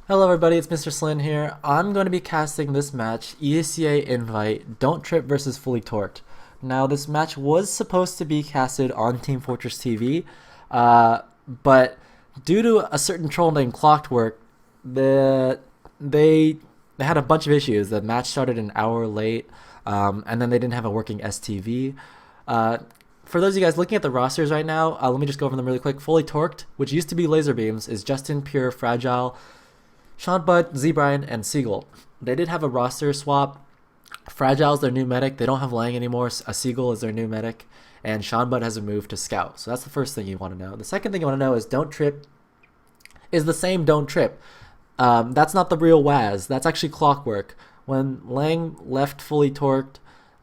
Hello everybody, it's Mr. SLIN here. I'm going to be casting this match, ESEA Invite, Don't Trip versus Fully Torqued. Now this match was supposed to be casted on Team Fortress TV, but due to a certain troll named Clockwork, they had a bunch of issues. The match started an hour late, and then they didn't have a working STV. For those of you guys looking at the rosters right now, let me just go over them really quick. Fully Torqued, which used to be Laser Beams, is Justin, Pure, Fragile, Sean Bud, Z Brian, and Seagull. They did have a roster swap. Fragile's their new medic. They don't have Lang anymore. A Seagull is their new medic. And Sean Bud has a move to Scout. So that's the first thing you want to know. The second thing you want to know is Don't Trip is the same Don't Trip. That's not the real Waz. That's actually Clockwork. When Lang left Fully Torqued,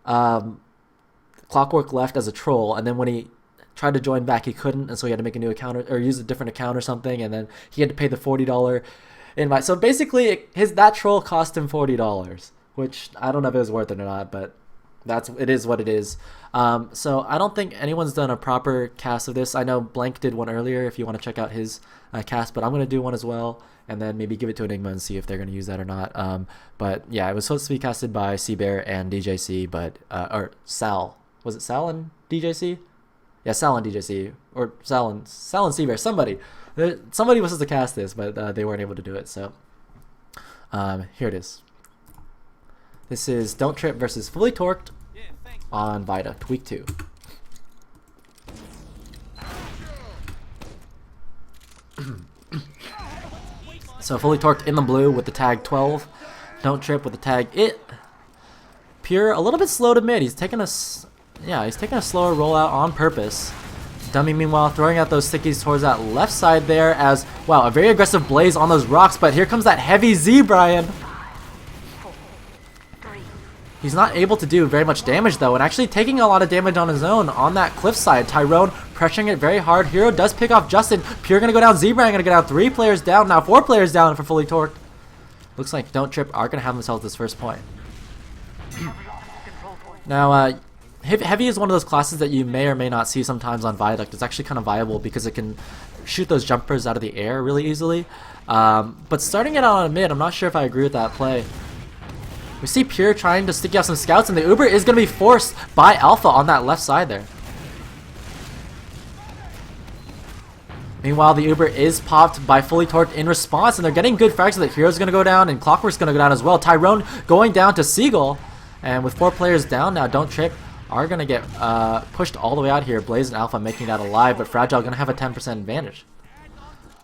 Clockwork left as a troll. And then when he tried to join back, he couldn't. And so he had to make a new account or use a different account or something. And then he had to pay the $40 invite. So basically, that troll cost him $40, which I don't know if it was worth it or not, but it is what it is. So I don't think anyone's done a proper cast of this. I know Blank did one earlier if you want to check out his cast, but I'm going to do one as well, and then maybe give it to Enigma and see if they're going to use that or not. But yeah, it was supposed to be casted by Bear and DJC, but or Sal. Was it Sal and DJC? Yeah, Sal and DJC, or Sal and Bear. Somebody was supposed to cast this, but they weren't able to do it. So here it is. This is Don't Trip versus Fully Torqued on Vita, week 2. So Fully Torqued in the blue with the tag 12. Don't Trip with the tag it. Pure a little bit slow to mid. He's taking a slower rollout on purpose. Dummy, meanwhile, throwing out those stickies towards that left side there as, wow, a very aggressive Blaze on those rocks, but here comes that heavy Z Brian. He's not able to do very much damage, though, and actually taking a lot of damage on his own on that cliffside. Tyrone pressuring it very hard. Hero does pick off Justin. Pure going to go down. Z Brian going to get out. 3 players down. Now 4 players down for Fully Torqued. Looks like Don't Trip are going to have themselves this first point. Now, Heavy is one of those classes that you may or may not see sometimes on Viaduct. It's actually kind of viable because it can shoot those jumpers out of the air really easily. But starting it out on mid, I'm not sure if I agree with that play. We see Pure trying to stick out some scouts, and the Uber is going to be forced by Alpha on that left side there. Meanwhile, the Uber is popped by Fully Torqued in response, and they're getting good frags so that Hero's going to go down, and Clockwork's going to go down as well. Tyrone going down to Seagull, and with 4 players down now, Don't Trip are going to get pushed all the way out here. Blaze and Alpha making that alive, but Fragile going to have a 10% advantage.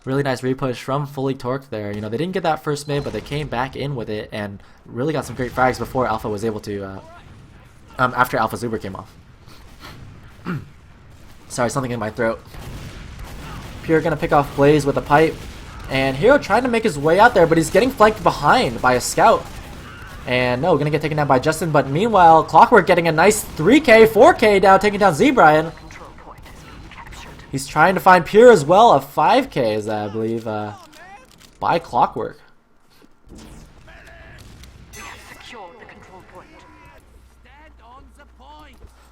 Really nice repush from Fully Torqued there. You know, they didn't get that first mid, but they came back in with it and really got some great frags before Alpha was able to, after Alpha's Uber came off. Sorry, something in my throat. Pure going to pick off Blaze with a pipe, and Hero trying to make his way out there, but he's getting flanked behind by a scout. And no, gonna get taken down by Justin, but meanwhile, Clockwork getting a nice 3k, 4k down, taking down Z Brian. He's trying to find Pure as well, a 5k is that, I believe, by Clockwork.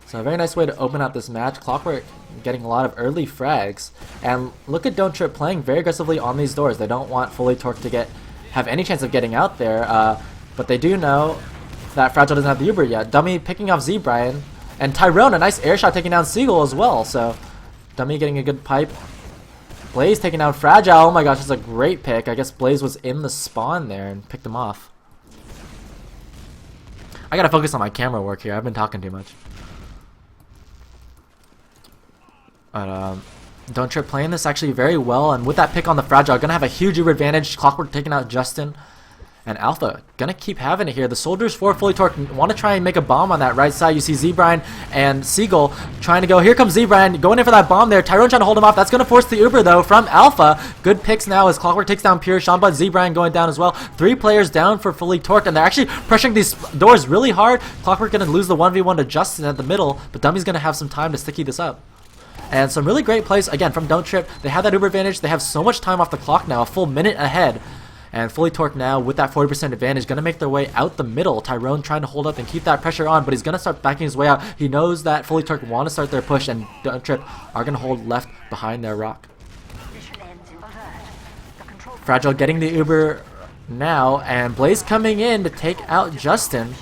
So a very nice way to open out this match. Clockwork getting a lot of early frags, and look at Don't Trip playing very aggressively on these doors. They don't want Fully Torqued to have any chance of getting out there. But they do know that Fragile doesn't have the Uber yet. Dummy picking off Z Brian. And Tyrone, a nice air shot taking down Seagull as well. So Dummy getting a good pipe. Blaze taking down Fragile. Oh my gosh, that's a great pick. I guess Blaze was in the spawn there and picked him off. I gotta focus on my camera work here. I've been talking too much. But, Don't Trip playing this actually very well. And with that pick on the Fragile, gonna have a huge Uber advantage. Clockwork taking out Justin. And Alpha gonna keep having it here. The soldiers for Fully Torqued want to try and make a bomb on that right side. You see Z Brian and Seagull trying to go. Here comes Z Brian going in for that bomb there. Tyrone trying to hold him off. That's gonna force the Uber though from Alpha. Good picks now as Clockwork takes down Pure. Sean Bud, Z Brian going down as well. 3 players down for Fully Torqued, and they're actually pressuring these doors really hard. Clockwork gonna lose the 1v1 to Justin at the middle, but Dummy's gonna have some time to sticky this up. And some really great plays again from Don't Trip. They have that Uber advantage. They have so much time off the clock now, a full minute ahead. And Fully Torqued now with that 40% advantage, going to make their way out the middle. Tyrone trying to hold up and keep that pressure on, but he's going to start backing his way out. He knows that Fully Torqued want to start their push, and Don't Trip are going to hold left behind their rock. Fragile getting the Uber now, and Blaze coming in to take out Justin.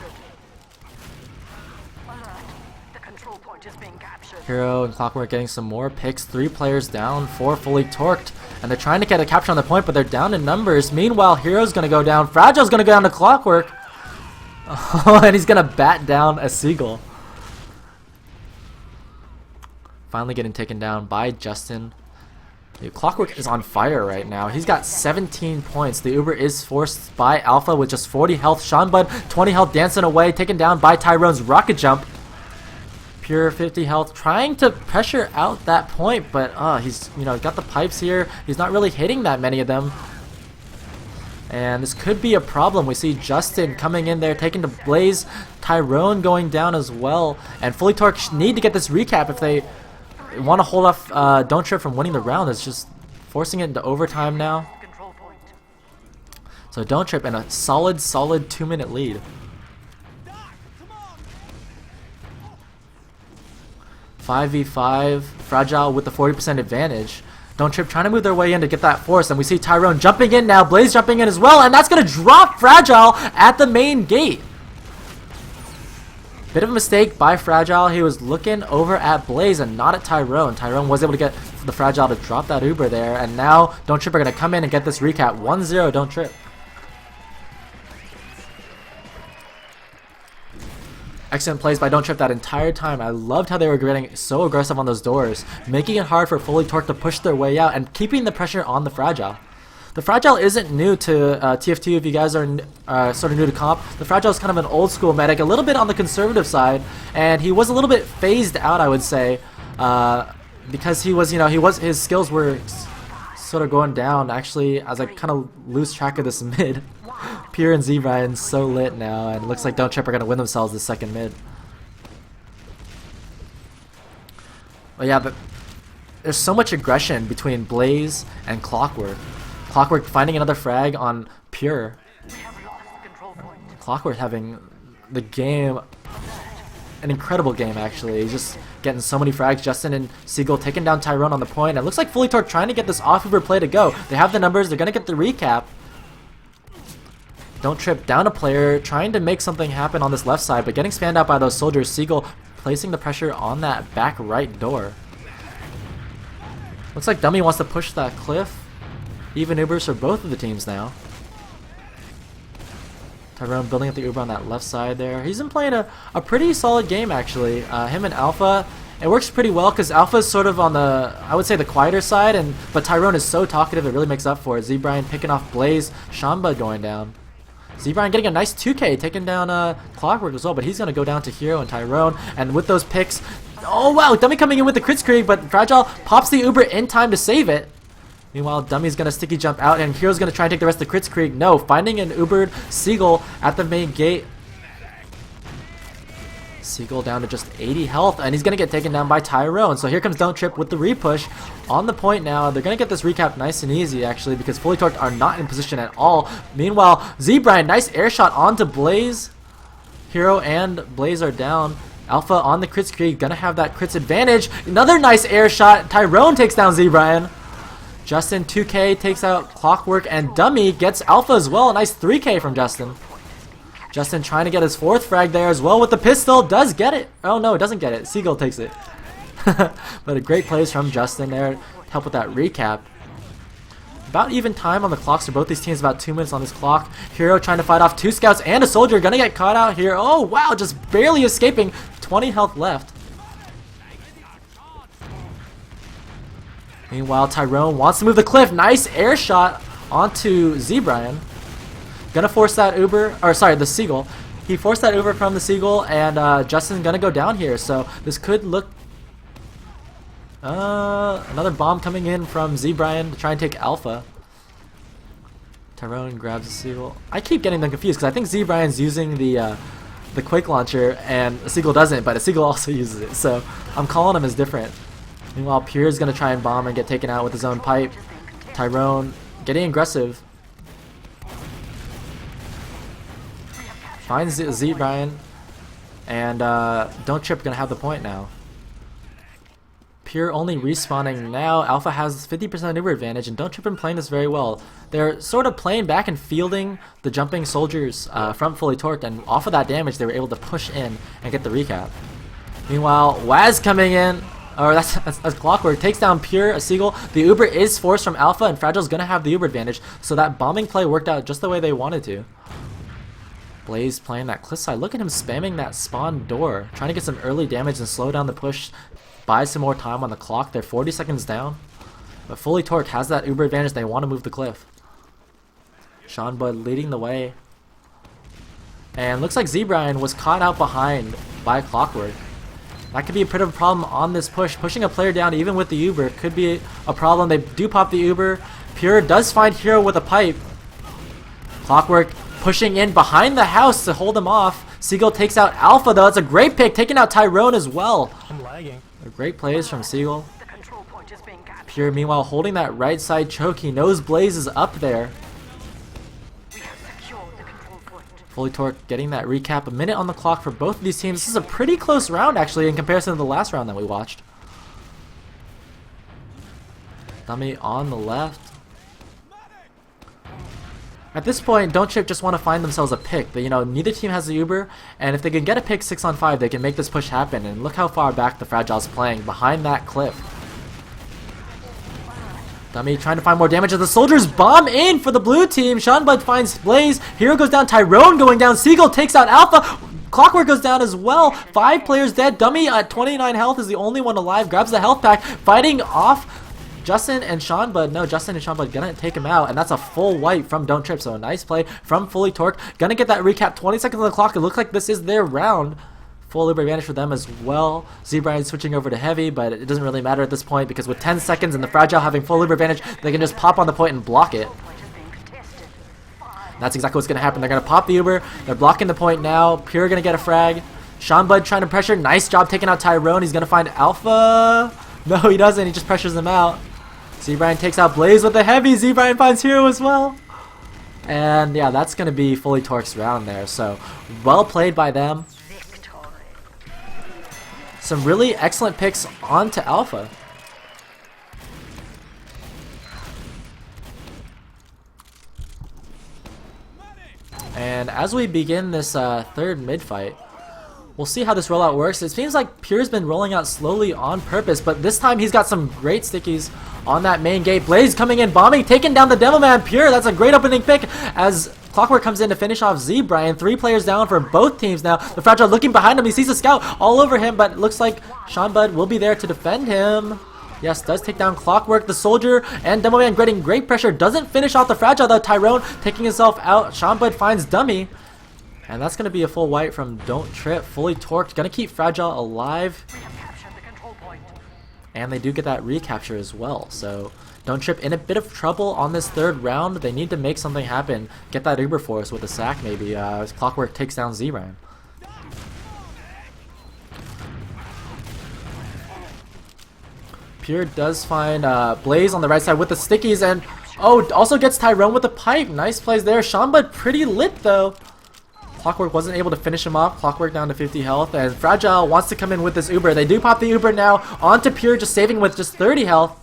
Hero and Clockwork getting some more picks. 3 players down, 4 fully torqued, and they're trying to get a capture on the point, but they're down in numbers. Meanwhile, Hero's gonna go down. Fragile's gonna go down to Clockwork. Oh, and he's gonna bat down a Seagull. Finally getting taken down by Justin. Dude, Clockwork is on fire right now. He's got 17 points. The Uber is forced by Alpha with just 40 health. Sean Bud, 20 health, dancing away, taken down by Tyrone's rocket jump. Pure 50 health, trying to pressure out that point, but he's got the pipes here. He's not really hitting that many of them. And this could be a problem. We see Justin coming in there, taking the Blaze. Tyrone going down as well. And Fully Torque need to get this recap if they want to hold off Don't Trip from winning the round. It's just forcing it into overtime now. So Don't Trip in a solid 2-minute lead. 5v5, Fragile with the 40% advantage. Don't Trip trying to move their way in to get that force, and we see Tyrone jumping in now, Blaze jumping in as well, and that's going to drop Fragile at the main gate. Bit of a mistake by Fragile. He was looking over at Blaze and not at Tyrone. Tyrone was able to get the Fragile to drop that Uber there, and now Don't Trip are going to come in and get this recap. 1-0 Don't Trip. Excellent plays by Don't Trip that entire time. I loved how they were getting so aggressive on those doors, making it hard for Fully Torque to push their way out and keeping the pressure on the Fragile. The Fragile isn't new to TF2 if you guys are sort of new to comp. The Fragile is kind of an old school medic, a little bit on the conservative side, and he was a little bit phased out, I would say, because he was, his skills were sort of going down. Actually, as I kind of lose track of this mid. Pure and Z-Brian so lit now, and it looks like Don't Trip are going to win themselves the second mid. But yeah, but there's so much aggression between Blaze and Clockwork. Clockwork finding another frag on Pure. Clockwork having the game, an incredible game actually. He's just getting so many frags. Justin and Seagull taking down Tyrone on the point. It looks like Fully Torque trying to get this off-Uber play to go. They have the numbers, they're going to get the recap. Don't Trip down a player, trying to make something happen on this left side, but getting spanned out by those soldiers. Seagull placing the pressure on that back right door. Looks like Dummy wants to push that cliff. Even Ubers for both of the teams now. Tyrone building up the Uber on that left side there. He's been playing a pretty solid game actually. Him and Alpha, it works pretty well because Alpha's sort of on the, I would say, the quieter side, but Tyrone is so talkative it really makes up for it. Z-Brian picking off Blaze, Shamba going down. Z-Brian getting a nice 2K, taking down Clockwork as well, but he's going to go down to Hero and Tyrone, and with those picks, oh wow, Dummy coming in with the crit creek, but Fragile pops the Uber in time to save it. Meanwhile, Dummy's going to sticky jump out, and Hero's going to try and take the rest of the crit creek. No, finding an Ubered Seagull at the main gate. Seagull down to just 80 health, and he's going to get taken down by Tyrone. So here comes Don't Trip with the repush on the point now. They're going to get this recap nice and easy, actually, because Fully Torqued are not in position at all. Meanwhile, Z-Brian, nice air shot onto Blaze. Hero and Blaze are down. Alpha on the crits creek, going to have that crits advantage. Another nice air shot. Tyrone takes down Z-Brian. Justin 2K takes out Clockwork, and Dummy gets Alpha as well. A nice 3K from Justin. Justin trying to get his 4th frag there as well with the pistol. Does get it. Oh no, it doesn't get it. Seagull takes it. But a great plays from Justin there to help with that recap. About even time on the clocks for both these teams. About 2 minutes on this clock. Hero trying to fight off 2 scouts and a soldier. Gonna get caught out here. Oh wow, just barely escaping. 20 health left. Meanwhile, Tyrone wants to move the cliff. Nice air shot onto Z-Brian. Gonna force that Uber, or sorry, the Seagull. He forced that Uber from the Seagull, and Justin's gonna go down here. So this could look... another bomb coming in from Z-Brian to try and take Alpha. Tyrone grabs the Seagull. I keep getting them confused because I think Z-Brian's using the Quake Launcher, and the Seagull doesn't, but the Seagull also uses it. So I'm calling them as different. Meanwhile, Pure's gonna try and bomb and get taken out with his own pipe. Tyrone getting aggressive. Finds Z-Brian, and Don't Trip gonna have the point now. Pure only respawning now. Alpha has 50% uber advantage, and Don't Trip been playing this very well. They're sort of playing back and fielding the jumping soldiers from Fully Torqued, and off of that damage they were able to push in and get the recap. Meanwhile, Waz coming in, or that's Clockwork, takes down Pure, a Seagull. The Uber is forced from Alpha, and Fragile's gonna have the Uber advantage, so that bombing play worked out just the way they wanted to. Blaze playing that cliffside. Look at him spamming that spawn door, trying to get some early damage and slow down the push, buy some more time on the clock. They're 40 seconds down, but Fully Torqued has that Uber advantage. They want to move the cliff. Sean Bud leading the way, and looks like Zebrian was caught out behind by Clockwork. That could be a bit of a problem on this push. Pushing a player down even with the Uber could be a problem. They do pop the Uber. Pure does find Hero with a pipe. Clockwork pushing in behind the house to hold him off. Seagull takes out Alpha though. It's a great pick, taking out Tyrone as well. I'm lagging. Great plays from Seagull. Pure meanwhile holding that right side choke. He knows Blaze is up there. Fully Torqued getting that recap. A minute on the clock for both of these teams. This is a pretty close round actually in comparison to the last round that we watched. Dummy on the left. At this point, Don't Trip just want to find themselves a pick. But, you know, neither team has the Uber, and if they can get a pick 6 on 5, they can make this push happen. And look how far back the Fragile's playing, behind that cliff. Dummy trying to find more damage as the soldiers bomb in for the blue team. Sean Bud finds Blaze. Hero goes down. Tyrone going down. Seagull takes out Alpha. Clockwork goes down as well. 5 players dead. Dummy at 29 health is the only one alive. Grabs the health pack. Fighting off Justin and Sean Bud. No, Justin and Sean Bud gonna take him out, and that's a full wipe from Don't Trip. So a nice play from Fully Torqued. Gonna get that recap. 20 seconds on the clock. It looks like this is their round. Full Uber advantage for them as well. Zebrian switching over to heavy, but it doesn't really matter at this point because with 10 seconds and the Fragile having full Uber advantage, they can just pop on the point and block it. That's exactly what's going to happen. They're going to pop the Uber. They're blocking the point now. Pure going to get a frag. Sean Bud trying to pressure. Nice job taking out Tyrone. He's going to find Alpha. No, he doesn't. He just pressures him out. Zebrian takes out Blaze with the heavy. Zebrian finds Hero as well. And yeah, that's going to be Fully Torqued's round there. So well played by them. Some really excellent picks onto Alpha. And as we begin this third mid-fight, we'll see how this rollout works. It seems like Pure's been rolling out slowly on purpose, but this time he's got some great stickies on that main gate. Blaze coming in, bombing, taking down the Demo Man. Pure, that's a great opening pick as Clockwork comes in to finish off Zebrian. 3 players down for both teams now. The Fragile looking behind him. He sees a scout all over him, but it looks like Sean Bud will be there to defend him. Yes, does take down Clockwork. The Soldier and Demo Man getting great pressure. Doesn't finish off the Fragile though. Tyrone taking himself out. Sean Bud finds Dummy. And that's going to be a full wipe from Don't Trip. Fully Torqued. Going to keep Fragile alive. And they do get that recapture as well. So Don't Trip in a bit of trouble on this third round. They need to make something happen. Get that Uber Force with a sack maybe. As Clockwork takes down Zebrian. Pure does find Blaze on the right side with the stickies. And oh, also gets Tyrone with the pipe. Nice plays there. Sean Bud pretty lit though. Clockwork wasn't able to finish him off. Clockwork down to 50 health, and Fragile wants to come in with this Uber. They do pop the Uber now onto Pure, just saving with just 30 health.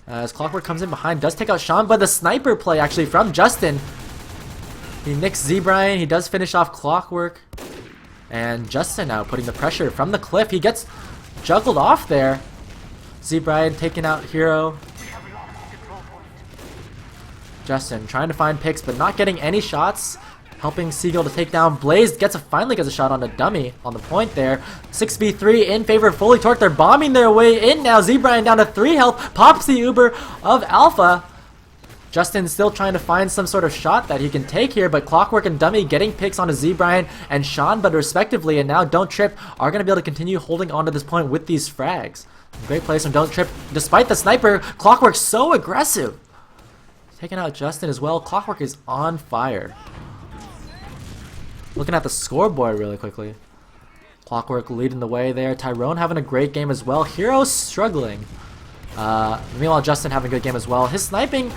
As Clockwork comes in behind, does take out Sean, but the sniper play actually from Justin. He nicks Zebrian. He does finish off Clockwork, and Justin now putting the pressure from the cliff. He gets juggled off there. Zebrian taking out Hero. Justin trying to find picks, but not getting any shots. Helping Seagull to take down Blaze. Finally gets a shot on a Dummy on the point there. 6v3 in favor of Fully Torqued. They're bombing their way in now. Zebrian down to 3 health. Pops the Uber of Alpha. Justin still trying to find some sort of shot that he can take here, but Clockwork and Dummy getting picks on a Zebrian and Sean Bud respectively, and now Don't Trip are going to be able to continue holding on to this point with these frags. Great plays from Don't Trip. Despite the sniper, Clockwork's so aggressive. Taking out Justin as well. Clockwork is on fire. Looking at the scoreboard really quickly. Clockwork leading the way there. Tyrone having a great game as well. Hero struggling. Meanwhile, Justin having a good game as well. His sniping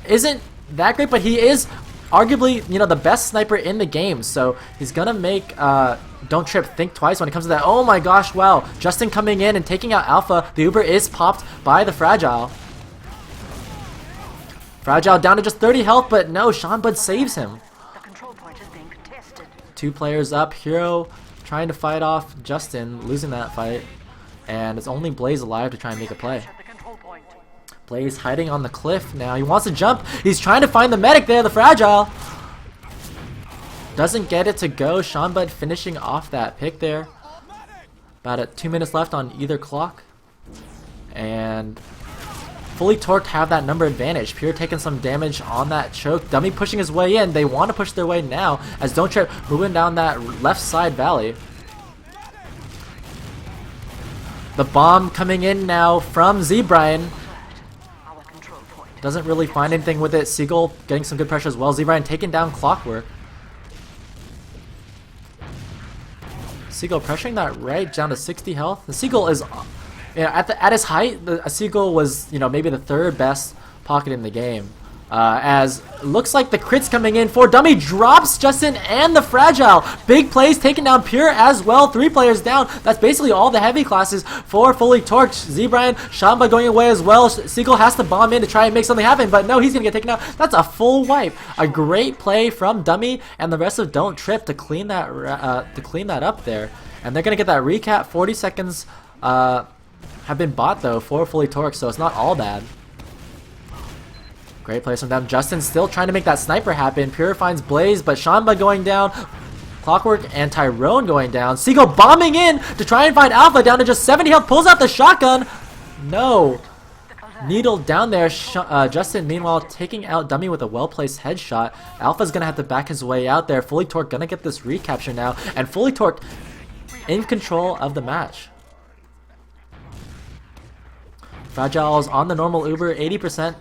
isn't that great, but he is arguably, you know, the best sniper in the game. So he's gonna make Don't Trip think twice when it comes to that. Oh my gosh, wow. Justin coming in and taking out Alpha. The Uber is popped by the Fragile. Fragile down to just 30 health, but no, Sean Bud saves him. The control point is being contested. 2 players up. Hero trying to fight off Justin, losing that fight. And it's only Blaze alive to try and make a play. Blaze hiding on the cliff now. He wants to jump. He's trying to find the medic there, the Fragile. Doesn't get it to go. Sean Bud finishing off that pick there. About 2 minutes left on either clock. And Fully Torqued have that number advantage. Pure taking some damage on that choke. Dummy pushing his way in. They want to push their way now as Don't Trip moving down that left side valley. The bomb coming in now from Z-Brian. Doesn't really find anything with it. Seagull getting some good pressure as well. Z-Brian taking down Clockwork. Seagull pressuring that right down to 60 health. The Seagull is, you know, at his height, the Seagull was, you know, maybe the 3rd best pocket in the game. As looks like the crits coming in for Dummy, drops Justin and the Fragile. Big plays taking down Pure as well. 3 players down. That's basically all the heavy classes for Fully Torqued. Z-Brian, Shamba going away as well. Seagull has to bomb in to try and make something happen, but no, he's gonna get taken out. That's a full wipe. A great play from Dummy and the rest of Don't Trip to clean that up there. And they're gonna get that recap. 40 seconds have been bought though for Fully Torqued, so it's not all bad. Great plays from them. Justin still trying to make that sniper happen. Pure finds Blaze, but Shamba going down. Clockwork and Tyrone going down. Seagull bombing in to try and find Alpha down to just 70 health. Pulls out the shotgun. No. Needle down there. Justin, meanwhile, taking out Dummy with a well-placed headshot. Alpha's going to have to back his way out there. Fully Torqued going to get this recapture now. And Fully Torqued in control of the match. Fragile's on the normal Uber, 80%.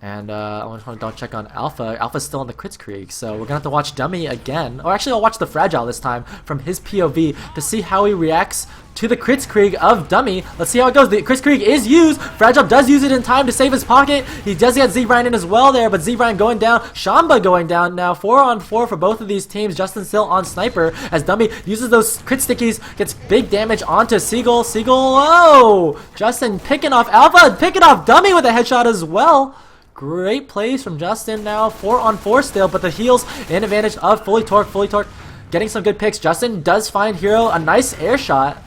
And I want to check on Alpha. Alpha's still on the Crits Krieg, so we're going to have to watch Dummy again. Or actually, I'll watch the Fragile this time from his POV to see how he reacts to the Crits Krieg of Dummy. Let's see how it goes. The Crits Krieg is used. Fragile does use it in time to save his pocket. He does get Z-Brian in as well there, but Z-Brian going down. Shamba going down now. 4-on-4 for both of these teams. Justin still on Sniper as Dummy uses those crit stickies. Gets big damage onto Seagull. Seagull, oh! Justin picking off Alpha, picking off Dummy with a headshot as well. Great plays from Justin now. 4-on-4 still, but the heals in advantage of Fully Torqued. Fully Torqued getting some good picks. Justin does find Hero a nice air shot.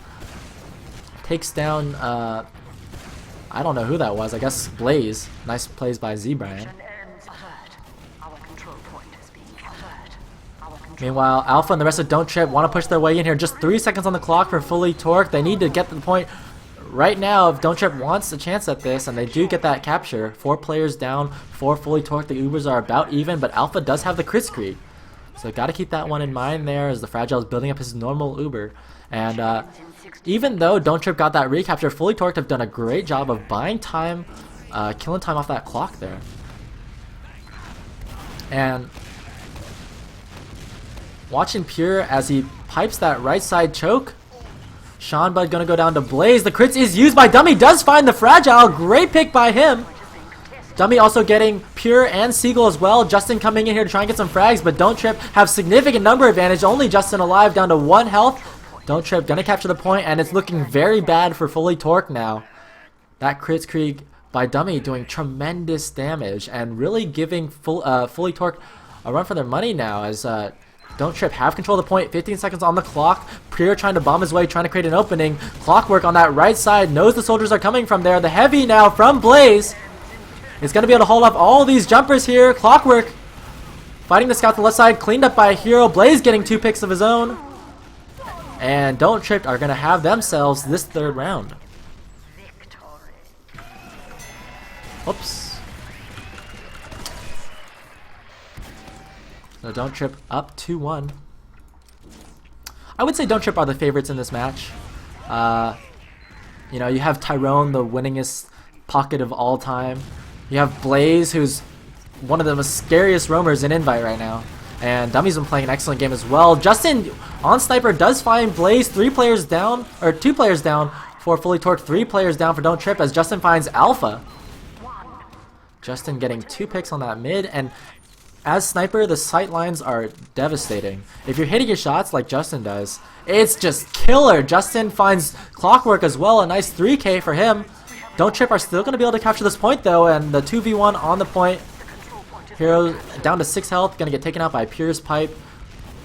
Takes down, I don't know who that was. I guess Blaze. Nice plays by Z-Brian. Meanwhile, Alpha and the rest of Don't Trip want to push their way in here. Just 3 seconds on the clock for Fully Torqued. They need to get to the point right now if Don't Trip wants a chance at this, and they do get that capture. 4 players down, 4 Fully Torqued. The Ubers are about even, but Alpha does have the Crits Krieg. So got to keep that one in mind there as the Fragile is building up his normal Uber. And even though Don't Trip got that recapture, Fully Torqued have done a great job of buying time, killing time off that clock there. And watching Pure as he pipes that right side choke. Sean Bud gonna go down to Blaze. The crits is used by Dummy. Does find the Fragile. Great pick by him. Dummy also getting Pure and Seagull as well. Justin coming in here to try and get some frags, but Don't Trip have significant number advantage. Only Justin alive, down to 1 health. Don't Trip gonna capture the point, and it's looking very bad for Fully Torqued now. That Crits Krieg by Dummy doing tremendous damage and really giving Fully Torqued a run for their money now as Don't Trip have control of the point. 15 seconds on the clock. Pure trying to bomb his way, trying to create an opening. Clockwork on that right side knows the soldiers are coming from there. The heavy now from Blaze is going to be able to hold up all these jumpers here. Clockwork fighting the scout to the left side, cleaned up by Hero. Blaze getting 2 picks of his own. And Don't Trip are going to have themselves this 3rd round. Oops. So Don't Trip up 2-1. I would say Don't Trip are the favorites in this match. You know, you have Tyrone, the winningest pocket of all time. You have Blaze, who's one of the most scariest roamers in Invite right now. And Dummy's been playing an excellent game as well. Justin on Sniper does find Blaze. 3 players down, or 2 players down for Fully Torqued. 3 players down for Don't Trip as Justin finds Alpha. Justin getting 2 picks on that mid, and as sniper, the sight lines are devastating. If you're hitting your shots like Justin does, it's just killer. Justin finds Clockwork as well, a nice 3k for him. Don't Trip are still going to be able to capture this point though, and the 2v1 on the point. Hero down to 6 health, going to get taken out by Pure's Pipe.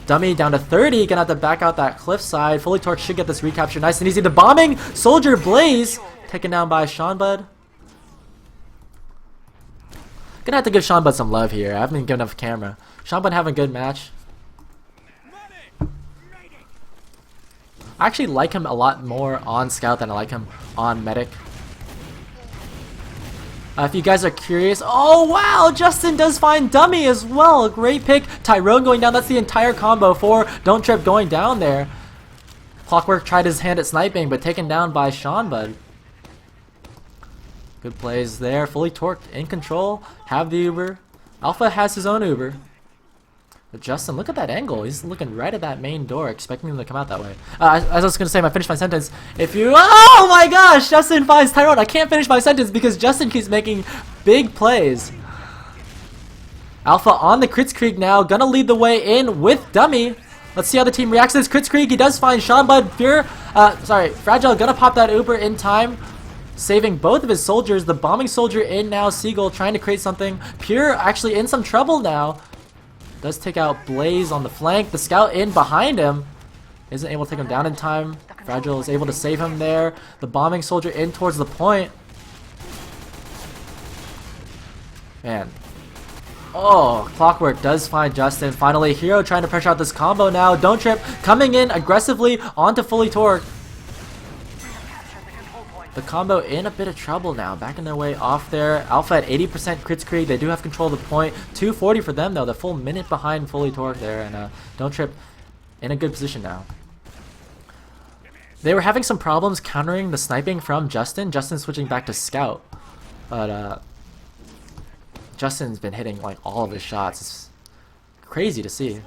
Dummy down to 30, gonna have to back out that cliff side. Fully Torqued should get this recapture nice and easy. The bombing Soldier Blaze taken down by Seanbud. Gonna have to give Seanbud some love here. I haven't been given enough camera. Seanbud having a good match. I actually like him a lot more on Scout than I like him on Medic. If you guys are curious, oh wow, Justin does find Dummy as well. Great pick. Tyrone going down. That's the entire combo for Don't Trip going down there. Clockwork tried his hand at sniping, but taken down by Seanbud. Good plays there. Fully Torqued in control. Have the Uber. Alpha has his own Uber. But Justin, look at that angle. He's looking right at that main door, expecting him to come out that way. As I was going to say, I finished my sentence. If you... Oh my gosh! Justin finds Tyrone. I can't finish my sentence because Justin keeps making big plays. Alpha on the Kritzkrieg now. Gonna lead the way in with Dummy. Let's see how the team reacts to this Kritzkrieg. He does find Seanbud. Fragile gonna pop that Uber in time. Saving both of his soldiers. The bombing soldier in now. Seagull trying to create something. Pure actually in some trouble now. Does take out Blaze on the flank. The scout in behind him. Isn't able to take him down in time. Fragile is able to save him there. The bombing soldier in towards the point. Man. Oh, Clockwork does find Justin. Finally, Hero trying to pressure out this combo now. Don't Trip coming in aggressively onto Fully Torqued. The combo in a bit of trouble now, backing their way off there. Alpha at 80% Kritzkrieg. They do have control of the point. 240 for them though, the full minute behind Fully Torqued there, and Don't Trip in a good position now. They were having some problems countering the sniping from Justin. Justin switching back to Scout, but Justin's been hitting like all of his shots. It's crazy to see.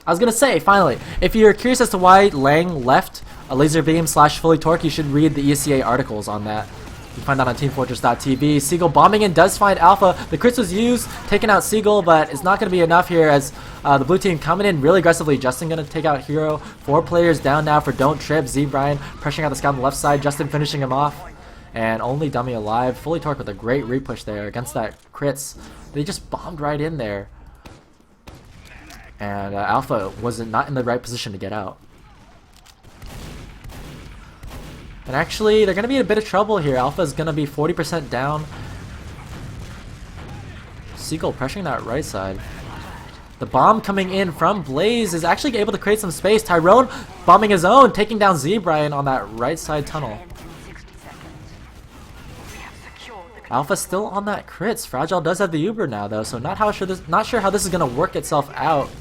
I was gonna say, finally, if you're curious as to why Lang left a laser beam / Fully Torqued, you should read the ESEA articles on that. You can find that on teamfortress.tv. Seagull bombing in does find Alpha. The crits was used, taking out Seagull, but it's not going to be enough here as the blue team coming in really aggressively. Justin going to take out Hero. 4 players down now for Don't Trip. Z Brian pressuring out the scout on the left side. Justin finishing him off. And only Dummy alive. Fully Torqued with a great repush there against that crits. They just bombed right in there. And Alpha was not in the right position to get out. And actually, they're going to be in a bit of trouble here. Alpha is going to be 40% down. Seagull pressuring that right side. The bomb coming in from Blaze is actually able to create some space. Tyrone bombing his own, taking down Z Brian on that right side tunnel. Alpha still on that crits. Fragile does have the Uber now though, so not sure how this is going to work itself out.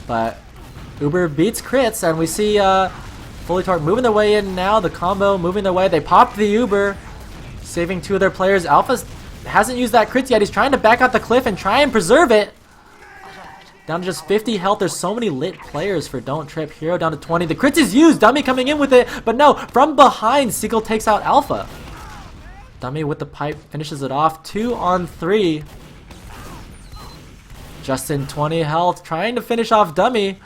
But Uber beats crits, and we see Fully Torqued moving their way in now. The combo moving their way. They popped the Uber, saving 2 of their players. Alpha hasn't used that crits yet. He's trying to back out the cliff and try and preserve it. Down to just 50 health. There's so many lit players for Don't Trip. Hero down to 20. The crits is used. Dummy coming in with it, but no. From behind, Seagull takes out Alpha. Dummy with the pipe finishes it off. 2 on 3. Justin 20 health, trying to finish off Dummy,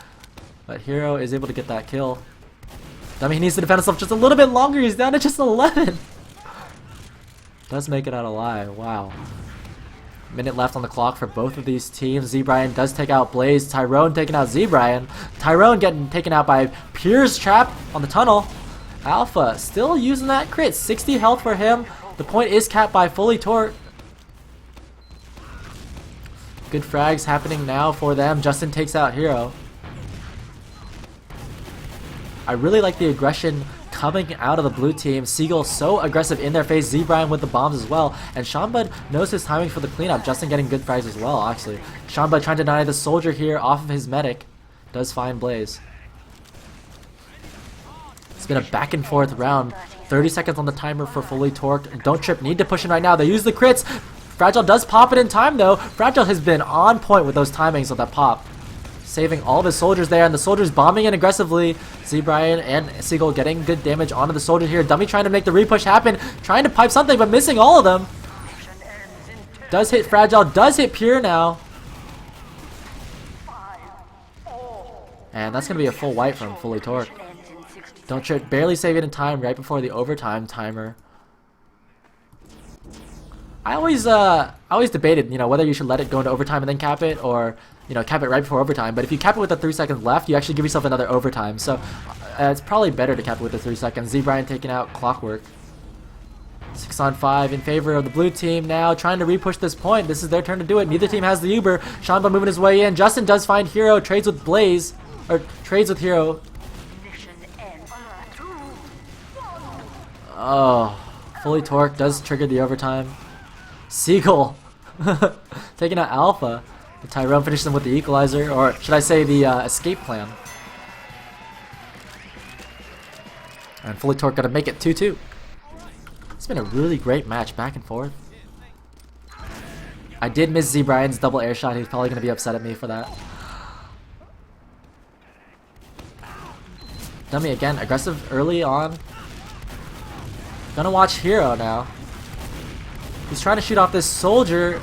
but Hero is able to get that kill. Dummy needs to defend himself just a little bit longer. He's down to just 11. Does make it out alive. Wow. Minute left on the clock for both of these teams. Z Brian does take out Blaze. Tyrone taking out Z Brian. Tyrone getting taken out by Pure's trap on the tunnel. Alpha still using that crit. 60 health for him. The point is capped by Fully Torqued. Good frags happening now for them. Justin takes out Hero. I really like the aggression coming out of the blue team. Seagull so aggressive in their face. Z Brian with the bombs as well. And Seanbud knows his timing for the cleanup. Justin getting good frags as well, actually. Seanbud trying to deny the soldier here off of his medic. Does find Blaze. It's been a back and forth round. 30 seconds on the timer for Fully Torqued. Don't Trip need to push in right now. They use the crits. Fragile does pop it in time though. Fragile has been on point with those timings of that pop. Saving all of his soldiers there, and the soldiers bombing in aggressively. Z Brian and Seagull getting good damage onto the soldier here. Dummy trying to make the repush happen. Trying to pipe something but missing all of them. Does hit Fragile, does hit Pure now. And that's going to be a full wipe from Fully Torqued. Don't Trip barely save it in time right before the overtime timer. I always debated, you know, whether you should let it go into overtime and then cap it, or, you know, cap it right before overtime. But if you cap it with the 3 seconds left, you actually give yourself another overtime. So it's probably better to cap it with the 3 seconds. Z-Brian taking out Clockwork. 6 on 5 in favor of the blue team now, trying to repush this point. This is their turn to do it. Neither team has the Uber. Shanba moving his way in. Justin does find Hero, trades with Blaze, or trades with Hero. Oh, Fully Torqued does trigger the overtime. Seagull taking out Alpha. The Tyrone finishes him with the Equalizer, or should I say the escape plan. And Fully Torqued gonna make it 2-2. It's been a really great match, back and forth. I did miss Z-Brian's double air shot. He's probably gonna be upset at me for that. Dummy again, aggressive early on. Gonna watch Hero now. He's trying to shoot off this soldier.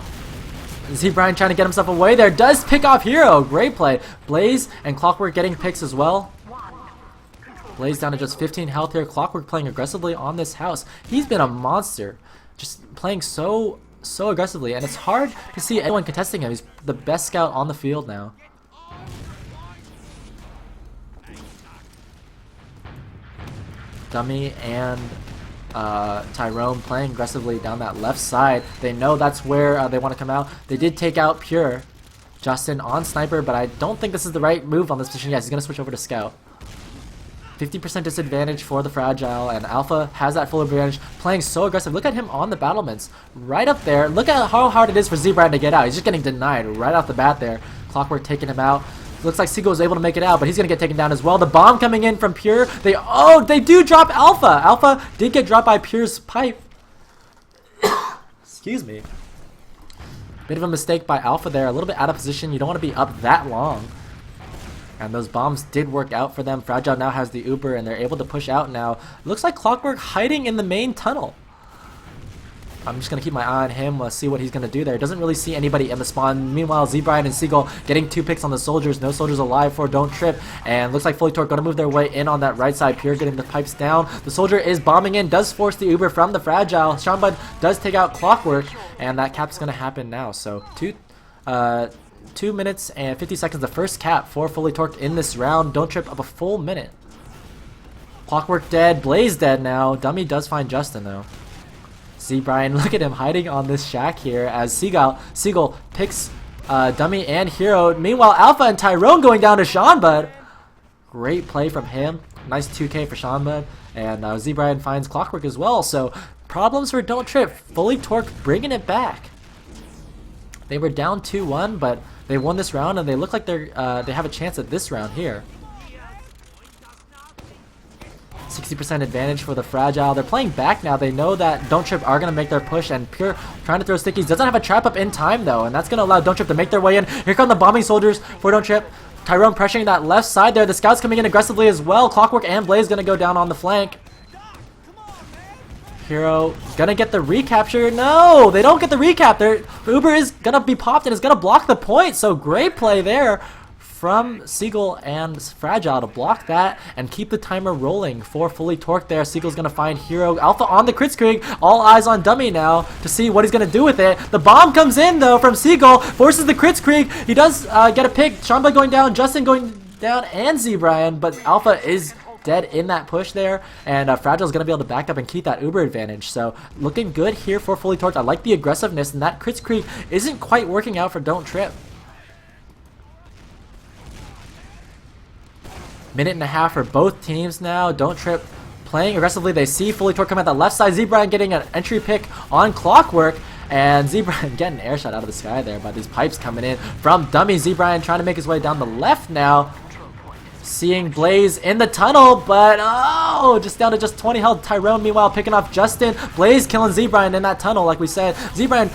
Z-Brian trying to get himself away there. Does pick off Hero. Great play. Blaze and Clockwork getting picks as well. Blaze down to just 15 health here. Clockwork playing aggressively on this house. He's been a monster. Just playing so aggressively. And it's hard to see anyone contesting him. He's the best scout on the field now. Dummy and Tyrone playing aggressively down that left side. They know that's where they want to come out. They did take out Pure. Justin on Sniper, but I don't think this is the right move on this position. Yes, he's going to switch over to Scout. 50% disadvantage for the Fragile, and Alpha has that full advantage, playing so aggressive. Look at him on the battlements, right up there. Look at how hard it is for Z-Brian to get out. He's just getting denied right off the bat there. Clockwork taking him out. Looks like Seagull was able to make it out, but he's going to get taken down as well. The bomb coming in from Pure. They do drop Alpha. Alpha did get dropped by Pure's pipe. Excuse me. Bit of a mistake by Alpha there. A little bit out of position. You don't want to be up that long. And those bombs did work out for them. Fragile now has the Uber, and they're able to push out now. Looks like Clockwork hiding in the main tunnel. I'm just going to keep my eye on him. Let's see what he's going to do there. Doesn't really see anybody in the spawn. Meanwhile, Z-Brian and Seagull getting 2 picks on the soldiers. No soldiers alive for Don't Trip. And looks like Fully Torqued going to move their way in on that right side. Pure getting the pipes down. The soldier is bombing in. Does force the Uber from the Fragile. Shambud does take out Clockwork. And that cap's going to happen now. So 2 minutes and 50 seconds. The first cap for Fully Torqued in this round. Don't Trip up a full minute. Clockwork dead. Blaze dead now. Dummy does find Justin though. Z-Brian, look at him hiding on this shack here as Seagull picks Dummy and Hero. Meanwhile, Alpha and Tyrone going down to Seanbud. Great play from him. Nice 2K for Seanbud. And Z-Brian finds Clockwork as well. So problems for Don't Trip. Fully Torqued bringing it back. They were down 2-1, but they won this round, and they look like they have a chance at this round here. 60% advantage for the Fragile. They're playing back now. They know that Don't Trip are going to make their push, and Pure trying to throw stickies. Doesn't have a trap up in time, though, and that's going to allow Don't Trip to make their way in. Here come the bombing soldiers for Don't Trip. Tyrone pressuring that left side there. The Scouts coming in aggressively as well. Clockwork and Blaze going to go down on the flank. Hero gonna get the recapture. No, they don't get the recap. The Uber is gonna be popped and is gonna block the point. So great play there from Seagull and Fragile to block that and keep the timer rolling for Fully Torqued there. Seagull's gonna find Hero. Alpha on the Kritzkrieg. All eyes on Dummy now to see what he's gonna do with it. The bomb comes in though from Seagull, forces the Kritzkrieg. He does get a pick. Shamba going down, Justin going down, and Z-Brian, but Alpha is dead in that push there, and Fragile's going to be able to back up and keep that Uber advantage. So looking good here for Fully Torqued. I like the aggressiveness, and that Kritzkrieg isn't quite working out for Don't Trip. Minute and a half for both teams now. Don't Trip playing aggressively. They see Fully Torqued come at the left side. Z-Brian getting an entry pick on Clockwork, and Z-Brian getting an air shot out of the sky there by these pipes coming in from Dummy. Z-Brian trying to make his way down the left now. Seeing Blaze in the tunnel, but just down to just 20 health. Tyrone meanwhile picking off Justin. Blaze killing Z-Brian in that tunnel, like we said. Z-Brian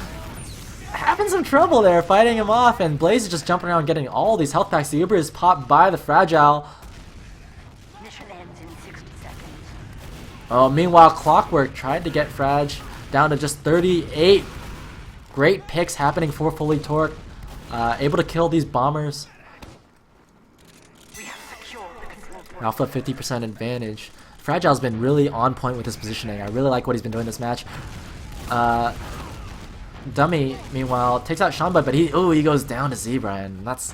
having some trouble there, fighting him off, and Blaze is just jumping around getting all these health packs. The Uber is popped by the Fragile. Mission ends in 60 seconds. Oh, meanwhile Clockwork tried to get Frag down to just 38. Great picks happening for Fully Torque. Able to kill these bombers. Alpha 50% advantage. Fragile's been really on point with his positioning. I really like what he's been doing this match. Dummy, meanwhile, takes out Shamba, but he goes down to Zebra, and that's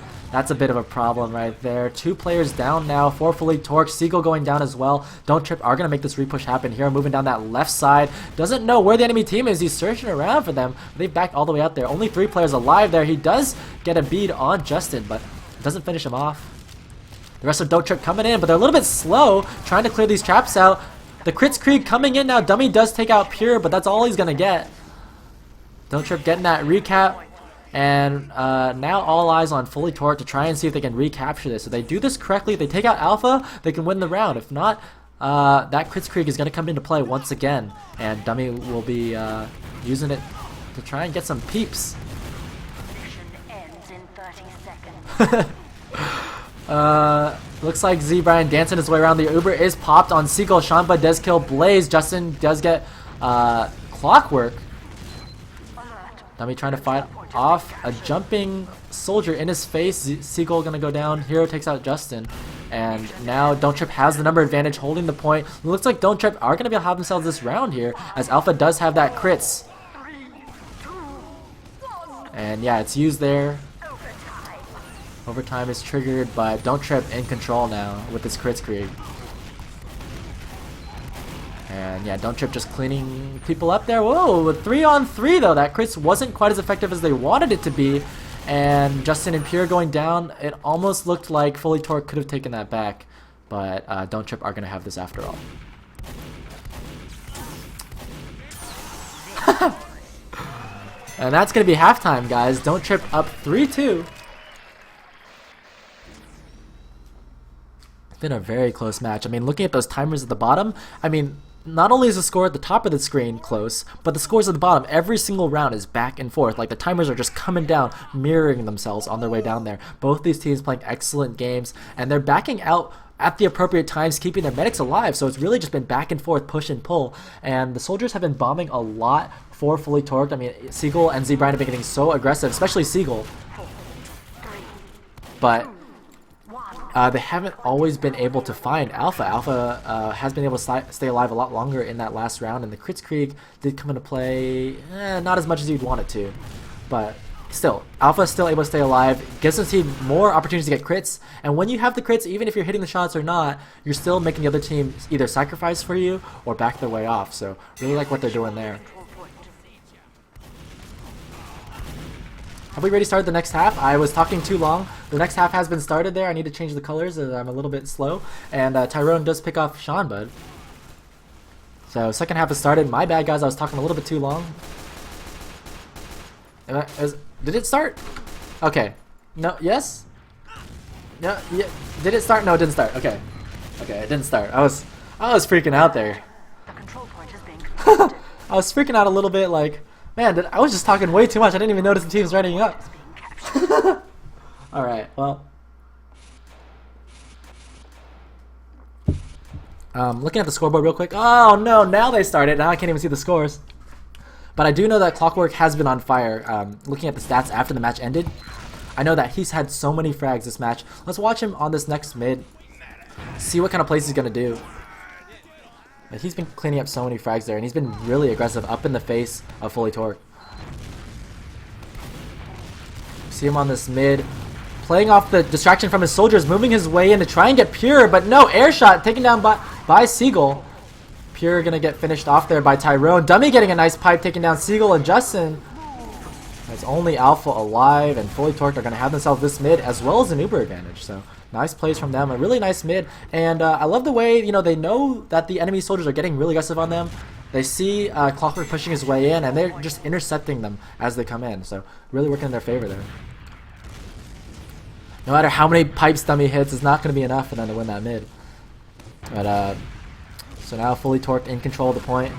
a bit of a problem right there. 2 players down now, 4 Fully Torqued. Seagull going down as well. Don't Trip are going to make this repush happen here, moving down that left side. Doesn't know where the enemy team is. He's searching around for them. They've backed all the way out there. Only 3 players alive there. He does get a bead on Justin, but doesn't finish him off. The rest of Don't Trip coming in, but they're a little bit slow, trying to clear these traps out. The Crits Krieg coming in now. Dummy does take out Pure, but that's all he's going to get. Don't Trip getting that recap, and now all eyes on Fully Torque to try and see if they can recapture this. If they do this correctly, if they take out Alpha, they can win the round. If not, that Crits Krieg is going to come into play once again, and Dummy will be using it to try and get some peeps. Mission ends in 30 seconds. Looks like Z-Brian dancing his way around. The Uber is popped on Seagull. Shamba does kill Blaze. Justin does get Clockwork. Dummy trying to fight off a jumping soldier in his face. Seagull gonna go down. Hero takes out Justin. And now Don't Trip has the number advantage, holding the point. It looks like Don't Trip are gonna be able to have themselves this round here, as Alpha does have that crits. And yeah, it's used there. Overtime is triggered, but Don't Trip in control now with this Crits Krieg. And yeah, Don't Trip just cleaning people up there. Whoa, with 3-on-3 though. That crits wasn't quite as effective as they wanted it to be. And Justin and Pure going down. It almost looked like Fully Torque could have taken that back. But Don't Trip are going to have this after all. And that's going to be halftime, guys. Don't Trip up 3-2. It's been a very close match. I mean, looking at those timers at the bottom, I mean, not only is the score at the top of the screen close, but the scores at the bottom, every single round is back and forth. Like, the timers are just coming down, mirroring themselves on their way down there. Both these teams playing excellent games, and they're backing out at the appropriate times, keeping their medics alive. So it's really just been back and forth, push and pull. And the soldiers have been bombing a lot for Fully Torqued. I mean, Seagull and Z-Brian have been getting so aggressive, especially Seagull. But they haven't always been able to find Alpha. Alpha has been able to stay alive a lot longer in that last round, and the Crits Krieg did come into play, not as much as you'd want it to. But still, Alpha is still able to stay alive, gives the team more opportunities to get crits, and when you have the crits, even if you're hitting the shots or not, you're still making the other team either sacrifice for you or back their way off. So really like what they're doing there. Have we already started the next half? I was talking too long. The next half has been started there. I need to change the colors as I'm a little bit slow. And Tyrone does pick off Sean Bud. So second half has started. My bad, guys. I was talking a little bit too long. Did it start? Okay. No. Yes? No. Yeah. Did it start? No, it didn't start. Okay. Okay, it didn't start. I was freaking out there. The control point is being contested. I was freaking out a little bit, like, man, I was just talking way too much. I didn't even notice the team's running up. Alright, well. Looking at the scoreboard real quick. Oh no, now they started. Now I can't even see the scores. But I do know that Clockwork has been on fire. Looking at the stats after the match ended, I know that he's had so many frags this match. Let's watch him on this next mid. See what kind of plays he's going to do. But he's been cleaning up so many frags there, and he's been really aggressive up in the face of Fully Torqued. See him on this mid, playing off the distraction from his soldiers, moving his way in to try and get Pure, but no, air shot taken down by Seagull. Pure gonna get finished off there by Tyrone. Dummy getting a nice pipe, taking down Seagull and Justin. There's only Alpha alive, and Fully Torqued are gonna have themselves this mid as well as an Uber advantage. So nice plays from them, a really nice mid, and I love the way, you know, they know that the enemy soldiers are getting really aggressive on them. They see Clockwork pushing his way in, and they're just intercepting them as they come in. So really working in their favor there. No matter how many pipes Dummy hits, it's not going to be enough for them to win that mid. But so now Fully Torqued in control of the point.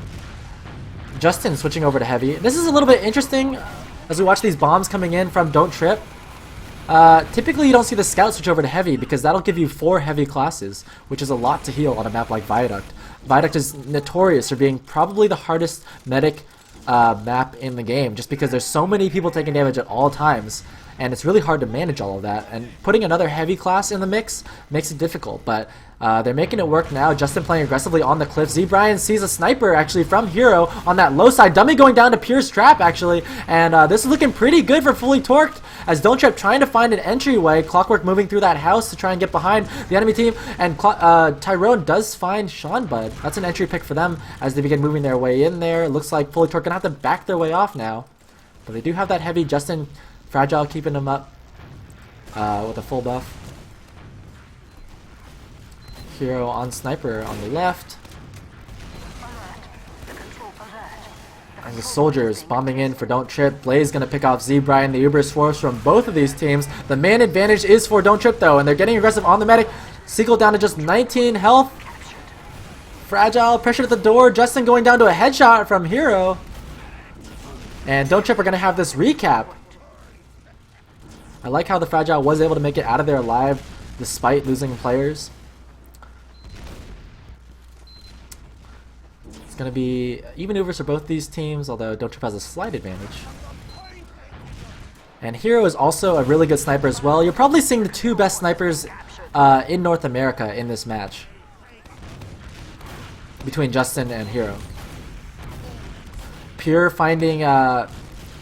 Justin switching over to heavy. This is a little bit interesting as we watch these bombs coming in from Don't Trip. Typically you don't see the scout switch over to heavy because that'll give you 4 heavy classes, which is a lot to heal on a map like Viaduct. Viaduct is notorious for being probably the hardest medic map in the game, just because there's so many people taking damage at all times, and it's really hard to manage all of that. And putting another heavy class in the mix makes it difficult, but they're making it work now. Justin playing aggressively on the cliff. Z-Brian sees a sniper actually from Hero on that low side. Dummy going down to Pure's trap actually, and this is looking pretty good for Fully Torqued, as Don't Trip trying to find an entryway. Clockwork moving through that house to try and get behind the enemy team, and Tyrone does find Sean Bud. That's an entry pick for them as they begin moving their way in there. It looks like Fully Torqued gonna have to back their way off now, but they do have that heavy. Justin Fragile keeping them up with a full buff. Hero on Sniper on the left. And the soldiers bombing in for Don't Trip. Blaze gonna pick off Z-Brian. The Uber's force from both of these teams. The man advantage is for Don't Trip though, and they're getting aggressive on the medic. Seagull down to just 19 health. Fragile pressured at the door. Justin going down to a headshot from Hero. And Don't Trip are gonna have this recap. I like how the Fragile was able to make it out of there alive despite losing players. It's going to be even overs for both these teams, although Don't Trip has a slight advantage. And Hero is also a really good sniper as well. You're probably seeing the two best snipers in North America in this match, between Justin and Hero. Pure finding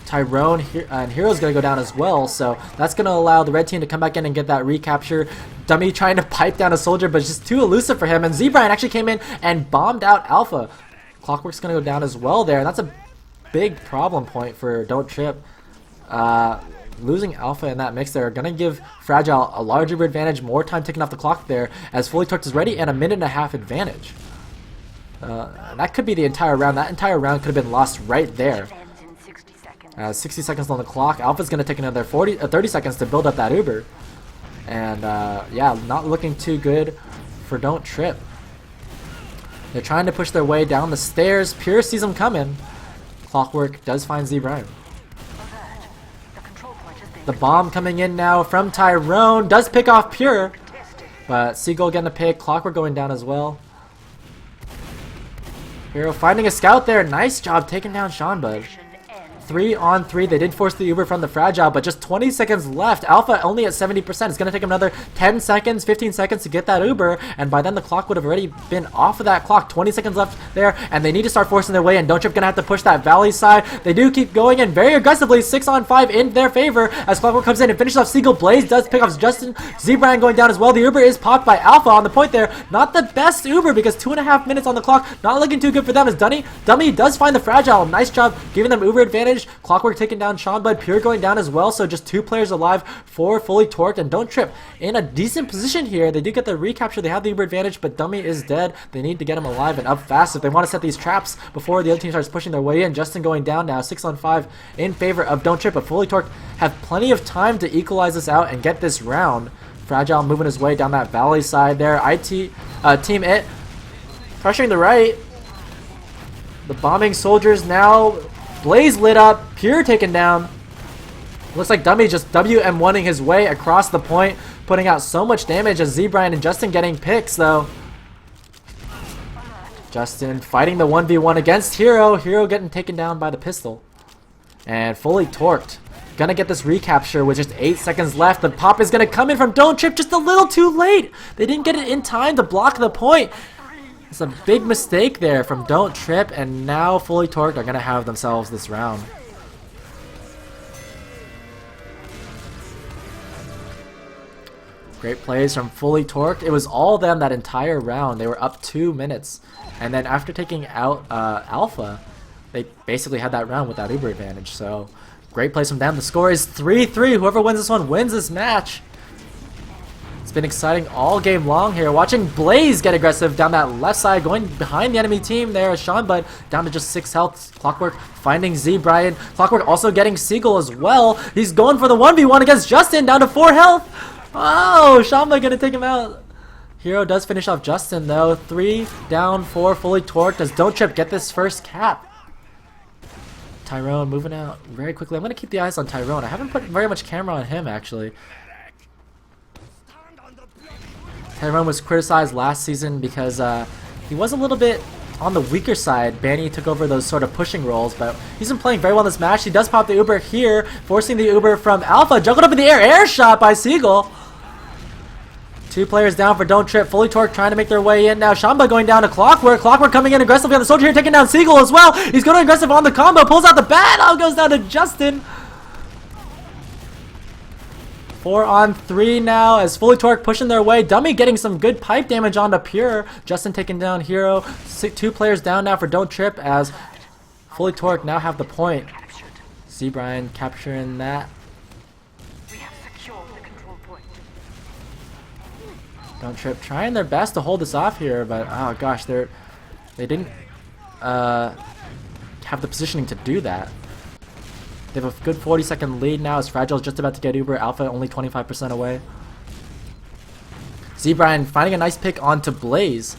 Tyrone, and Hero's going to go down as well, so that's going to allow the red team to come back in and get that recapture. Dummy trying to pipe down a soldier, but it's just too elusive for him, and Z-Brian actually came in and bombed out Alpha. Clockwork's going to go down as well there, and that's a big problem point for Don't Trip. Losing Alpha in that mix there are going to give Fragile a larger advantage, more time ticking off the clock there, as Fully Torqued is ready, and a minute and a half advantage. That could be the entire round. That entire round could have been lost right there. 60 seconds on the clock. Alpha's going to take another 30 seconds to build up that Uber. And yeah, not looking too good for Don't Trip. They're trying to push their way down the stairs. Pure sees them coming. Clockwork does find Z-Brian. The bomb coming in now from Tyrone. Does pick off Pure. But Seagull getting a pick. Clockwork going down as well. Hero finding a scout there. Nice job taking down Sean Bud. 3-on-3. They did force the Uber from the Fragile, but just 20 seconds left. Alpha only at 70%. It's going to take him another 10 seconds, 15 seconds to get that Uber, and by then the clock would have already been off of that clock. 20 seconds left there, and they need to start forcing their way, and Don't Trip going to have to push that Valley side. They do keep going in very aggressively. 6-on-5 in their favor as Clockwork comes in and finishes off Seagull. Blaze does pick off Justin. Z-Brian going down as well. The Uber is popped by Alpha on the point there. Not the best Uber because 2.5 minutes on the clock. Not looking too good for them as Dummy does find the Fragile. Nice job giving them Uber advantage. Clockwork taking down Sean Bud, Pure going down as well, so just 2 players alive for Fully Torqued, and Don't Trip in a decent position here. They do get the recapture, they have the Uber advantage, but Dummy is dead. They need to get him alive and up fast if they want to set these traps before the other team starts pushing their way in. Justin going down now, 6-on-5 in favor of Don't Trip, but Fully Torqued have plenty of time to equalize this out and get this round. Fragile moving his way down that Valley side there. Team It pressuring the right. The bombing soldiers now. Blaze lit up. Pure taken down. Looks like Dummy just WM1ing his way across the point, putting out so much damage as Z-Brian and Justin getting picks though. Justin fighting the 1v1 against Hero. Hero getting taken down by the pistol. And Fully Torqued gonna get this recapture with just 8 seconds left. The pop is gonna come in from Don't Trip just a little too late. They didn't get it in time to block the point. It's a big mistake there from Don't Trip, and now Fully Torqued are going to have themselves this round. Great plays from Fully Torqued. It was all them that entire round. They were up 2 minutes. And then after taking out Alpha, they basically had that round with that Uber advantage. So great plays from them. The score is 3-3. Whoever wins this one wins this match. It's been exciting all game long here. Watching Blaze get aggressive down that left side, going behind the enemy team there. Sean Bud down to just 6 health. Clockwork finding Z-Brian. Clockwork also getting Seagull as well. He's going for the 1v1 against Justin, down to 4 health. Oh, Sean Bud gonna take him out. Hero does finish off Justin though. 3 down, 4 Fully Torqued. Does Don't Trip get this first cap? Tyrone moving out very quickly. I'm gonna keep the eyes on Tyrone. I haven't put very much camera on him actually. Tyrone was criticized last season because he was a little bit on the weaker side. Banny took over those sort of pushing roles, but he's been playing very well in this match. He does pop the Uber here, forcing the Uber from Alpha. Juggled up in the air shot by Seagull. 2 players down for Don't Trip. Fully Torque trying to make their way in now. Shamba going down to Clockwork. Clockwork coming in aggressively on the Soldier here, taking down Seagull as well. He's going aggressive on the combo, pulls out the bat. Oh, goes down to Justin. 4 on 3 now as Fully Torque pushing their way. Dummy getting some good pipe damage onto Pure. Justin taking down Hero. 2 players down now for Don't Trip as Fully Torque now have the point. Z-Brian capturing that. We have secured the control point. Don't Trip trying their best to hold this off here, but oh gosh, they didn't have the positioning to do that. They have a good 40-second lead now as Fragile's just about to get Uber. Alpha only 25% away. Z-Brian finding a nice pick onto Blaze.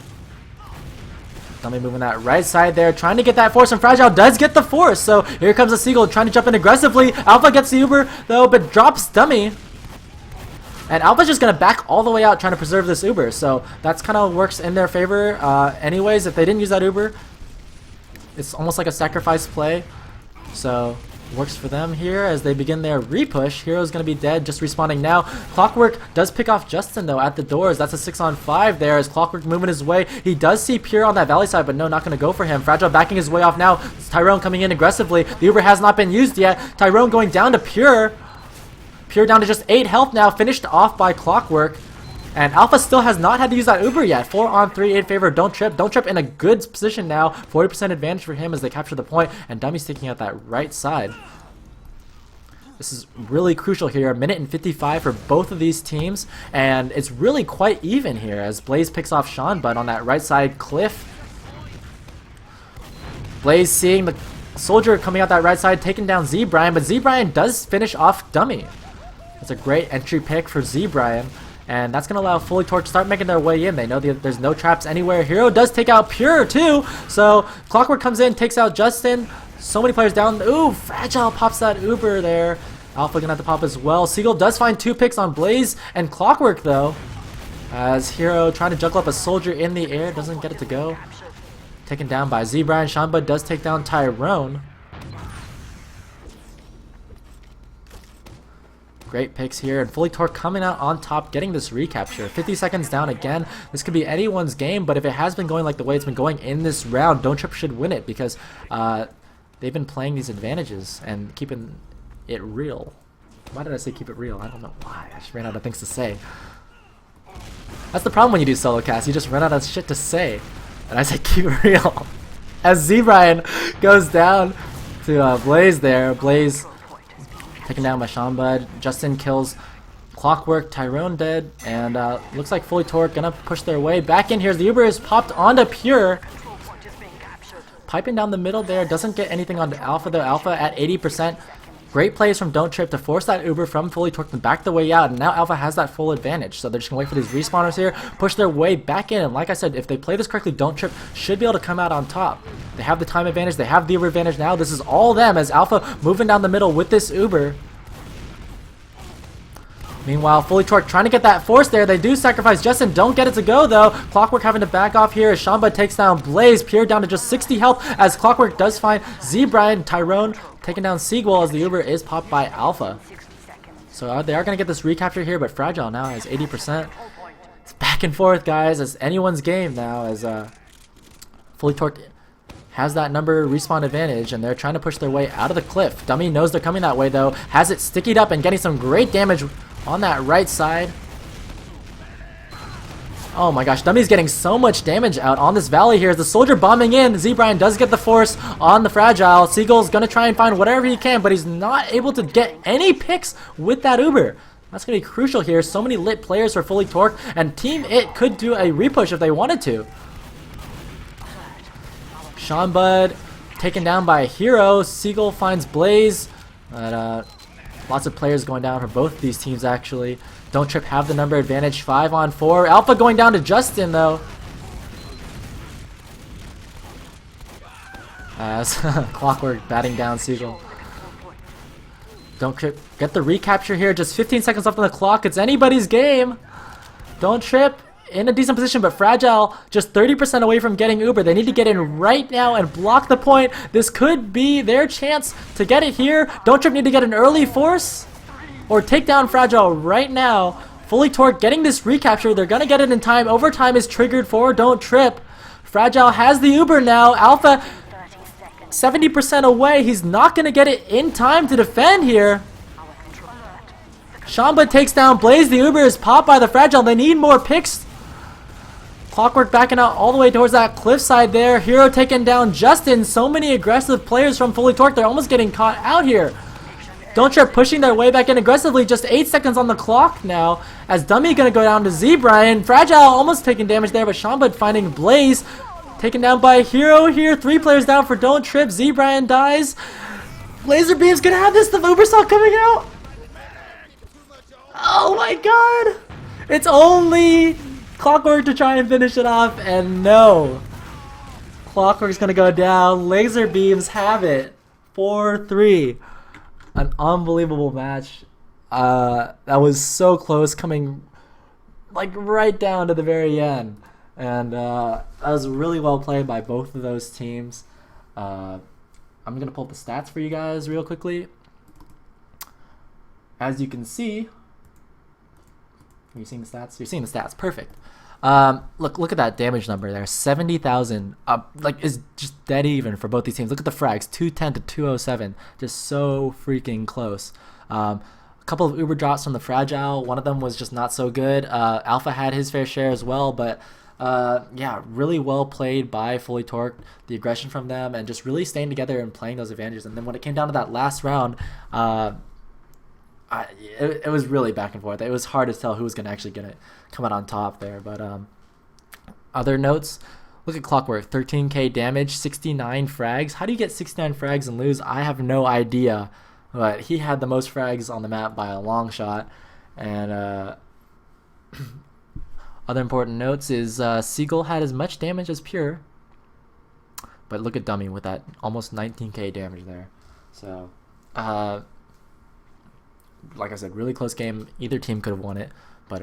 Dummy moving that right side there, trying to get that force, and Fragile does get the force. So here comes the Seagull trying to jump in aggressively. Alpha gets the Uber though, but drops Dummy. And Alpha's just going to back all the way out trying to preserve this Uber. So that's kind of works in their favor. Anyways, if they didn't use that Uber, it's almost like a sacrifice play. So works for them here as they begin their repush. Hero's going to be dead, just respawning now. Clockwork does pick off Justin though at the doors. That's a 6 on 5 there as Clockwork moving his way. He does see Pure on that valley side, but no, not going to go for him. Fragile backing his way off now. It's Tyrone coming in aggressively. The Uber has not been used yet. Tyrone going down to Pure. Pure down to just 8 health now, finished off by Clockwork. And Alpha still has not had to use that Uber yet. 4 on 3 in favor of Don't Trip. Don't Trip in a good position now. 40% advantage for him as they capture the point. And Dummy's taking out that right side. This is really crucial here. A minute and 55 for both of these teams. And it's really quite even here as Blaze picks off Sean Bud on that right side cliff. Blaze seeing the Soldier coming out that right side, taking down Z-Brian. But Z-Brian does finish off Dummy. That's a great entry pick for Z-Brian. And that's going to allow Fully Torque to start making their way in. They know there's no traps anywhere. Hero does take out Pure too. So Clockwork comes in, takes out Justin. So many players down. Ooh, Fragile pops that Uber there. Alpha going to have to pop as well. Seagull does find 2 picks on Blaze and Clockwork though. As Hero trying to juggle up a Soldier in the air. Doesn't get it to go. Taken down by Z-Brian. Shamba does take down Tyrone. Great picks here, and Fully Torque coming out on top, getting this recapture. 50 seconds down again. This could be anyone's game, but if it has been going like the way it's been going in this round, Don't Trip should win it because they've been playing these advantages and keeping it real. Why did I say keep it real? I don't know why. I just ran out of things to say. That's the problem when you do solo cast. You just run out of shit to say. And I said keep it real. As Z-Brian goes down to Blaze there. Blaze taken down by Sean Bud. Justin kills Clockwork. Tyrone dead. And looks like Fully Torque gonna push their way back in here. The Uber is popped onto Pure. Piping down the middle there. Doesn't get anything onto Alpha though. Alpha at 80%. Great plays from Don't Trip to force that Uber from Fully Torque to back the way out. And now Alpha has that full advantage. So they're just going to wait for these respawners here. Push their way back in. And like I said, if they play this correctly, Don't Trip should be able to come out on top. They have the time advantage. They have the Uber advantage now. This is all them as Alpha moving down the middle with this Uber. Meanwhile, Fully Torque trying to get that force there. They do sacrifice Justin. Don't get it to go, though. Clockwork having to back off here as Shamba takes down Blaze. Pure down to just 60 health as Clockwork does find Z-Brian. Tyrone taking down Seagull as the Uber is popped by Alpha. So they are going to get this recapture here, but Fragile now has 80%. It's back and forth, guys. It's anyone's game now as Fully Torque has that number respawn advantage, and they're trying to push their way out of the cliff. Dummy knows they're coming that way, though. Has it stickied up and getting some great damage on that right side. Oh my gosh, Dummy's getting so much damage out on this valley here. As the Soldier bombing in, Z-Brian does get the force on the Fragile. Seagull's gonna try and find whatever he can, but he's not able to get any picks with that Uber. That's gonna be crucial here. So many lit players for Fully Torque, and Team It could do a repush if they wanted to. Sean Bud taken down by Hero. Seagull finds Blaze. But lots of players going down for both of these teams actually. Don't Trip have the number advantage. 5 on 4. Alpha going down to Justin though. As Clockwork batting down Seagull. Don't Trip get the recapture here. Just 15 seconds left on the clock. It's anybody's game. Don't Trip in a decent position, but Fragile just 30% away from getting Uber. They need to get in right now and block the point. This could be their chance to get it here. Don't Trip need to get an early force or take down Fragile right now. Fully Torque getting this recapture. They're going to get it in time. Overtime is triggered for Don't Trip. Fragile has the Uber now. Alpha 70% away. He's not going to get it in time to defend here. Shamba takes down Blaze. The Uber is popped by the Fragile. They need more picks. Clockwork backing out all the way towards that cliffside there. Hero taking down Justin. So many aggressive players from Fully Torque. They're almost getting caught out here. Don't Trip pushing their way back in aggressively. Just 8 seconds on the clock now. As Dummy going to go down to Z-Brian. Fragile almost taking damage there, but Shamba finding Blaze. Taken down by Hero here. 3 players down for Don't Trip. Z-Brian dies. Laser Beam's going to have this. The Uber Saw coming out. Oh my god! It's only Clockwork to try and finish it off, and no. Clockwork's gonna go down. Laser Beams have it. 4-3. An unbelievable match. That was so close, coming like right down to the very end. And that was really well played by both of those teams. I'm gonna pull up the stats for you guys real quickly. As you can see, are you seeing the stats? You're seeing the stats. Perfect. Look at that damage number there. 70,000. Like, is just dead even for both these teams. Look at the frags. 210 to 207. Just so freaking close. A couple of Uber drops from the Fragile. One of them was just not so good. Alpha had his fair share as well, but yeah, really well played by Fully Torqued. The aggression from them and just really staying together and playing those advantages. And then when it came down to that last round, it was really back and forth. It was hard to tell who was going to actually come out on top there. But other notes, look at Clockwork. 13k damage, 69 frags. How do you get 69 frags and lose? I have no idea. But he had the most frags on the map by a long shot. And other important notes is Seagull had as much damage as Pure. But look at Dummy with that almost 19k damage there. So like I said, really close game. Either team could have won it, but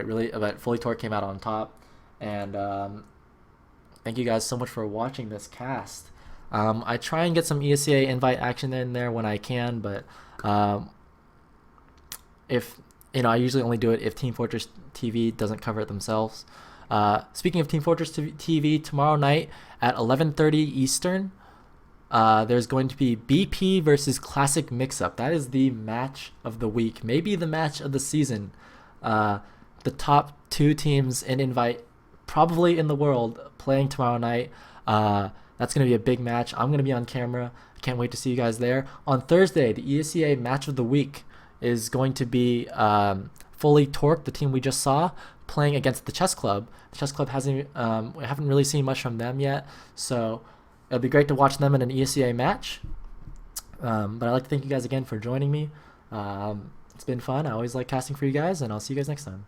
Fully Torque came out on top. And thank you guys so much for watching this cast. I try and get some ESEA invite action in there when I can, but if I usually only do it if Team Fortress TV doesn't cover it themselves. Speaking of Team Fortress TV, tomorrow night at 11:30 Eastern. There's going to be BP versus Classic Mix-Up. That is the match of the week, maybe the match of the season. The top 2 teams in invite, probably in the world, playing tomorrow night. That's going to be a big match. I'm going to be on camera. I can't wait to see you guys there. On Thursday, the ESEA match of the week is going to be Fully Torqued, the team we just saw, playing against the Chess Club. The Chess Club we haven't really seen much from them yet, so it'll be great to watch them in an ESEA match. But I'd like to thank you guys again for joining me. It's been fun. I always like casting for you guys, and I'll see you guys next time.